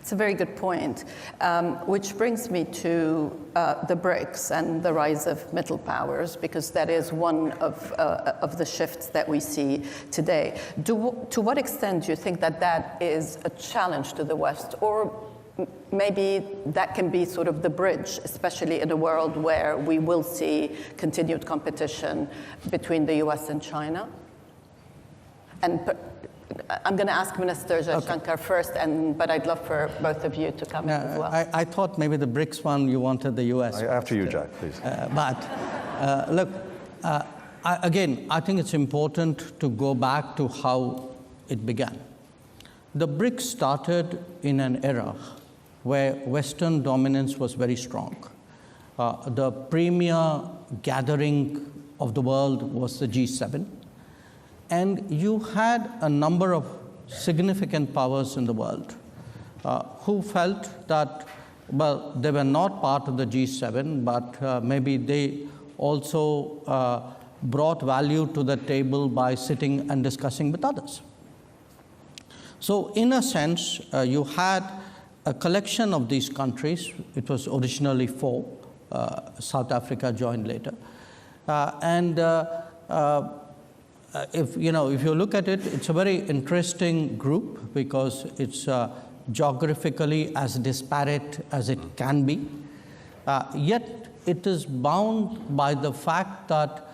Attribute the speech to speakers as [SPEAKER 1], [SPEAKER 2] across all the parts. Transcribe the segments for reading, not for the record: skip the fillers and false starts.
[SPEAKER 1] It's a very good point, which brings me to the BRICS and the rise of middle powers, because that is one of the shifts that we see today. To what extent do you think that that is a challenge to the West, or maybe that can be sort of the bridge, especially in a world where we will see continued competition between the US and China? And I'm going to ask Minister Jaishankar first, but I'd love for both of you to comment as well.
[SPEAKER 2] I thought maybe the BRICS one, you wanted the US.
[SPEAKER 3] After you, Jack, please.
[SPEAKER 2] Look, again, I think it's important to go back to how it began. The BRICS started in an era where Western dominance was very strong. The premier gathering of the world was the G7. And you had a number of significant powers in the world who felt that, well, they were not part of the G7, but maybe they also brought value to the table by sitting and discussing with others. So in a sense, you had a collection of these countries. It was originally 4. South Africa joined later. If you look at it, it's a very interesting group because it's geographically as disparate as it can be. Yet it is bound by the fact that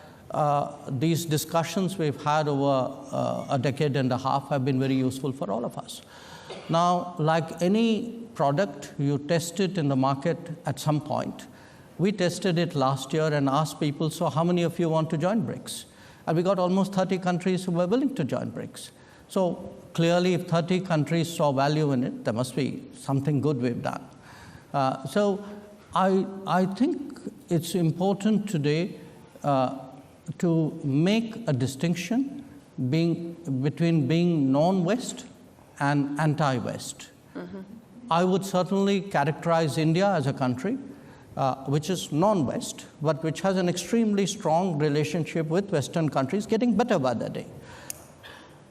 [SPEAKER 2] these discussions we've had over a decade and a half have been very useful for all of us. Now, like any product, you test it in the market at some point. We tested it last year and asked people, so how many of you want to join BRICS? And we got almost 30 countries who were willing to join BRICS. So clearly, if 30 countries saw value in it, there must be something good we've done. So I think it's important today to make a distinction between being non-West and anti-West. Mm-hmm. I would certainly characterize India as a country which is non-West, but which has an extremely strong relationship with Western countries, getting better by the day.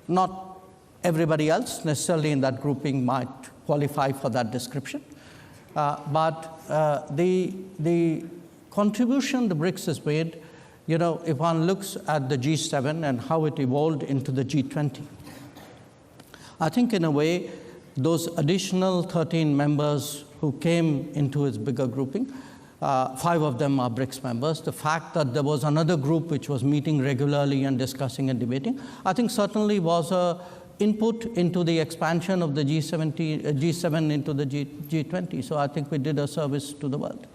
[SPEAKER 2] Not everybody else necessarily in that grouping might qualify for that description, but the contribution the BRICS has made, if one looks at the G7 and how it evolved into the G20, I think in a way, those additional 13 members who came into its bigger grouping, 5 of them are BRICS members. The fact that there was another group which was meeting regularly and discussing and debating, I think certainly was an input into the expansion of the G7 into the G20. So I think we did a service to the world.